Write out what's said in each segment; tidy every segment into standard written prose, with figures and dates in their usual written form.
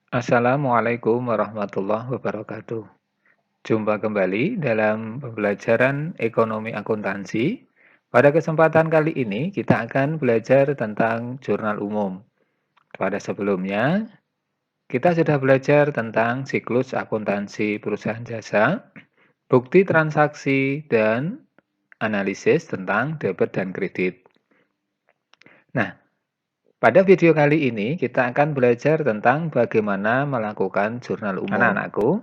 Assalamualaikum warahmatullahi wabarakatuh. Jumpa kembali dalam pembelajaran ekonomi akuntansi. Pada kesempatan kali ini kita akan belajar tentang jurnal umum. Pada sebelumnya, kita sudah belajar tentang siklus akuntansi perusahaan jasa, bukti transaksi, dan analisis tentang debit dan kredit. Nah, pada video kali ini kita akan belajar tentang bagaimana melakukan jurnal umum. Anak-anakku,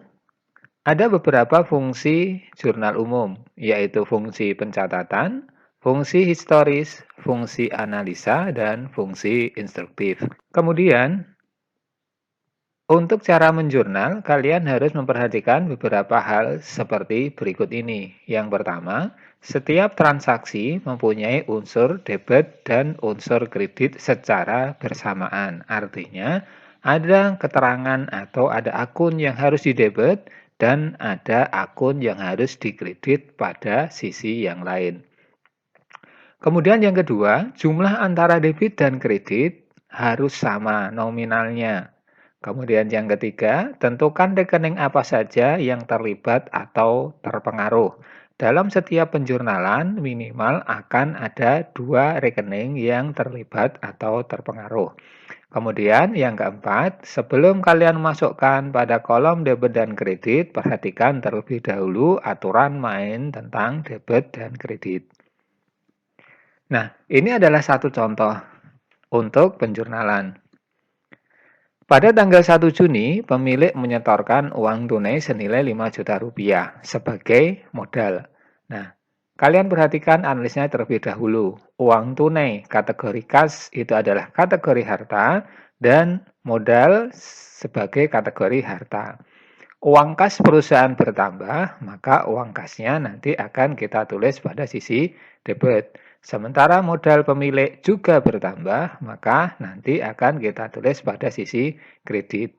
ada beberapa fungsi jurnal umum, yaitu fungsi pencatatan, fungsi historis, fungsi analisa, dan fungsi instruktif. Kemudian, untuk cara menjurnal, kalian harus memperhatikan beberapa hal seperti berikut ini. Yang pertama, setiap transaksi mempunyai unsur debit dan unsur kredit secara bersamaan. Artinya, ada keterangan atau ada akun yang harus didebit dan ada akun yang harus dikredit pada sisi yang lain. Kemudian yang kedua, jumlah antara debit dan kredit harus sama nominalnya. Kemudian yang ketiga, tentukan rekening apa saja yang terlibat atau terpengaruh. Dalam setiap penjurnalan, minimal akan ada 2 rekening yang terlibat atau terpengaruh. Kemudian yang keempat, sebelum kalian masukkan pada kolom debit dan kredit, perhatikan terlebih dahulu aturan main tentang debit dan kredit. Nah, ini adalah satu contoh untuk penjurnalan. Pada tanggal 1 Juni, pemilik menyetorkan uang tunai senilai 5 juta rupiah sebagai modal. Nah, kalian perhatikan analisnya terlebih dahulu. Uang tunai kategori kas itu adalah kategori harta dan modal sebagai kategori harta. Uang kas perusahaan bertambah, maka uang kasnya nanti akan kita tulis pada sisi debit. Sementara modal pemilik juga bertambah, maka nanti akan kita tulis pada sisi kredit.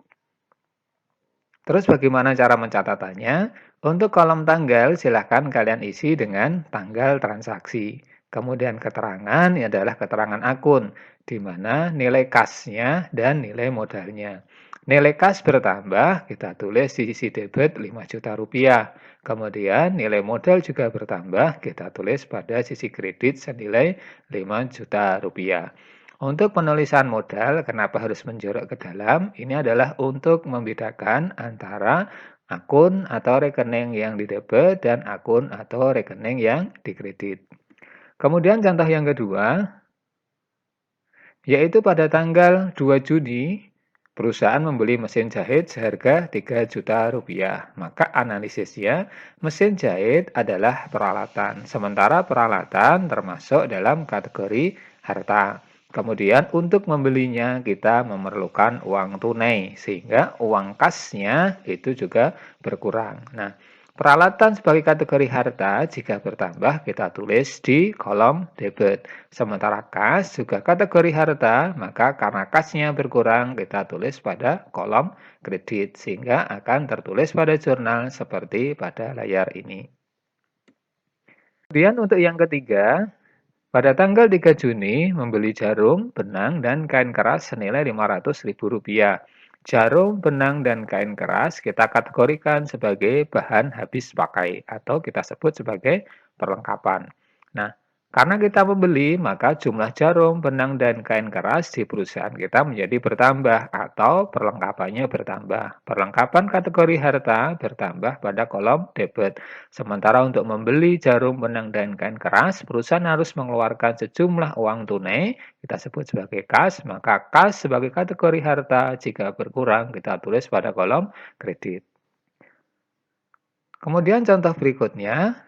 Terus bagaimana cara mencatatannya? Untuk kolom tanggal silahkan kalian isi dengan tanggal transaksi. Kemudian keterangan adalah keterangan akun, di mana nilai kasnya dan nilai modalnya. Nilai kas bertambah, kita tulis di sisi debit 5 juta rupiah. Kemudian nilai modal juga bertambah, kita tulis pada sisi kredit senilai 5 juta rupiah. Untuk penulisan modal, kenapa harus menjorok ke dalam? Ini adalah untuk membedakan antara akun atau rekening yang didebit dan akun atau rekening yang dikredit. Kemudian contoh yang kedua, yaitu pada tanggal 2 Juni, perusahaan membeli mesin jahit seharga 3 juta rupiah. Maka analisisnya, mesin jahit adalah peralatan. Sementara peralatan termasuk dalam kategori harta. Kemudian untuk membelinya kita memerlukan uang tunai, sehingga uang kasnya itu juga berkurang. Nah, peralatan sebagai kategori harta jika bertambah kita tulis di kolom debit. Sementara kas juga kategori harta, maka karena kasnya berkurang kita tulis pada kolom kredit sehingga akan tertulis pada jurnal seperti pada layar ini. Kemudian untuk yang ketiga, pada tanggal 3 Juni membeli jarum, benang, dan kain keras senilai Rp500.000. Jarum, benang, dan kain keras kita kategorikan sebagai bahan habis pakai atau kita sebut sebagai perlengkapan. Nah, karena kita membeli, maka jumlah jarum, benang, dan kain keras di perusahaan kita menjadi bertambah atau perlengkapannya bertambah. Perlengkapan kategori harta bertambah pada kolom debit. Sementara untuk membeli jarum, benang, dan kain keras, perusahaan harus mengeluarkan sejumlah uang tunai, kita sebut sebagai kas, maka kas sebagai kategori harta jika berkurang kita tulis pada kolom kredit. Kemudian contoh berikutnya,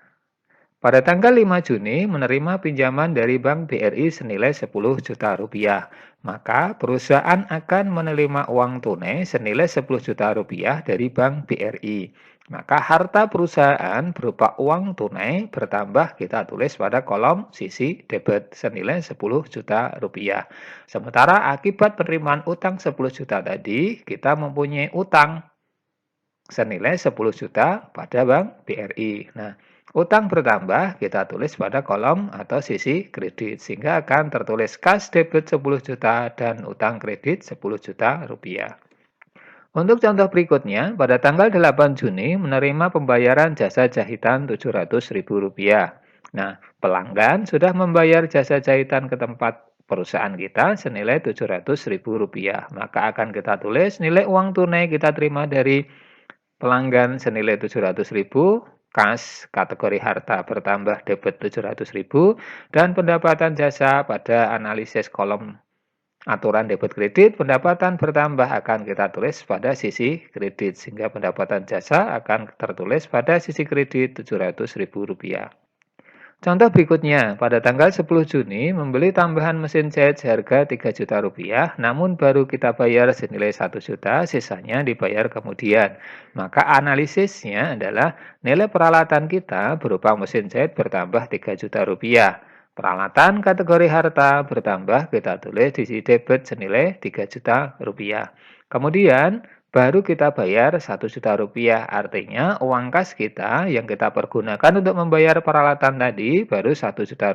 pada tanggal 5 Juni menerima pinjaman dari Bank BRI senilai 10 juta rupiah. Maka perusahaan akan menerima uang tunai senilai 10 juta rupiah dari Bank BRI. Maka harta perusahaan berupa uang tunai bertambah kita tulis pada kolom sisi debit senilai 10 juta rupiah. Sementara akibat penerimaan utang 10 juta tadi, kita mempunyai utang senilai 10 juta pada Bank BRI. Nah, utang bertambah, kita tulis pada kolom atau sisi kredit, sehingga akan tertulis kas debit 10 juta dan utang kredit 10 juta rupiah. Untuk contoh berikutnya, pada tanggal 8 Juni menerima pembayaran jasa jahitan Rp700.000. Nah, pelanggan sudah membayar jasa jahitan ke tempat perusahaan kita senilai Rp700.000. Maka akan kita tulis nilai uang tunai kita terima dari pelanggan senilai 700.000, kas kategori harta bertambah debit 700.000, dan pendapatan jasa pada analisis kolom aturan debit kredit, pendapatan bertambah akan kita tulis pada sisi kredit, sehingga pendapatan jasa akan tertulis pada sisi kredit Rp700.000. Contoh berikutnya, pada tanggal 10 Juni membeli tambahan mesin jahit seharga Rp3 juta, namun baru kita bayar senilai 1 juta, sisanya dibayar kemudian. Maka analisisnya adalah nilai peralatan kita berupa mesin jahit bertambah Rp3 juta. Peralatan kategori harta bertambah kita tulis di sisi debit senilai Rp3 juta. Kemudian baru kita bayar Rp1 juta, artinya uang kas kita yang kita pergunakan untuk membayar peralatan tadi baru Rp1 juta.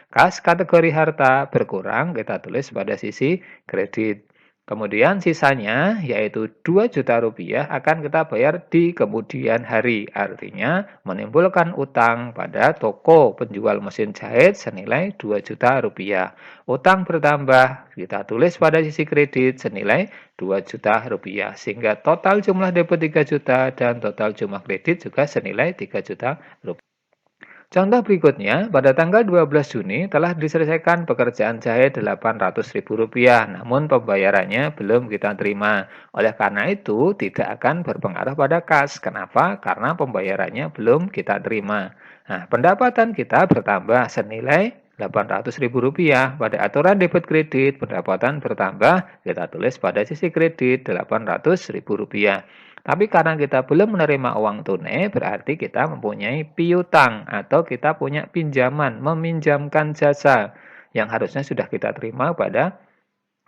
Kas kategori harta berkurang kita tulis pada sisi kredit. Kemudian sisanya yaitu Rp2 juta akan kita bayar di kemudian hari, artinya menimbulkan utang pada toko penjual mesin jahit senilai Rp2 juta. Utang bertambah kita tulis pada sisi kredit senilai Rp2 juta, sehingga total jumlah debit 3 juta dan total jumlah kredit juga senilai Rp3 juta. Contoh berikutnya, pada tanggal 12 Juni telah diselesaikan pekerjaan jahit Rp800.000, namun pembayarannya belum kita terima. Oleh karena itu, tidak akan berpengaruh pada kas. Kenapa? Karena pembayarannya belum kita terima. Nah, pendapatan kita bertambah senilai Rp800.000. Pada aturan debit kredit, pendapatan bertambah, kita tulis pada sisi kredit Rp800.000. Tapi karena kita belum menerima uang tunai, berarti kita mempunyai piutang atau kita punya pinjaman, meminjamkan jasa yang harusnya sudah kita terima pada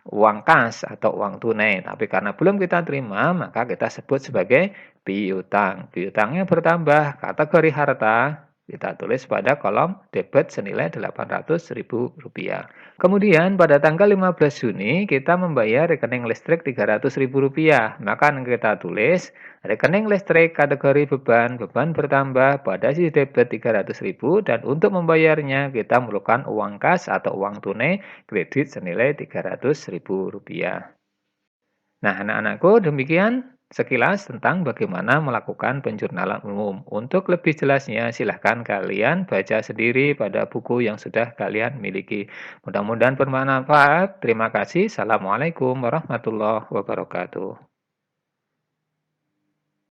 uang kas atau uang tunai. Tapi karena belum kita terima, maka kita sebut sebagai piutang. Piutangnya bertambah, kategori harta kita tulis pada kolom debit senilai Rp800.000. Kemudian pada tanggal 15 Juni kita membayar rekening listrik Rp300.000. Maka kita tulis rekening listrik kategori beban, beban bertambah pada sisi debit Rp300.000, dan untuk membayarnya kita memerlukan uang kas atau uang tunai kredit senilai Rp300.000. Nah, anak-anakku, demikian sekilas tentang bagaimana melakukan penjurnalan umum. Untuk lebih jelasnya, silahkan kalian baca sendiri pada buku yang sudah kalian miliki. Mudah-mudahan bermanfaat. Terima kasih. Assalamualaikum warahmatullahi wabarakatuh.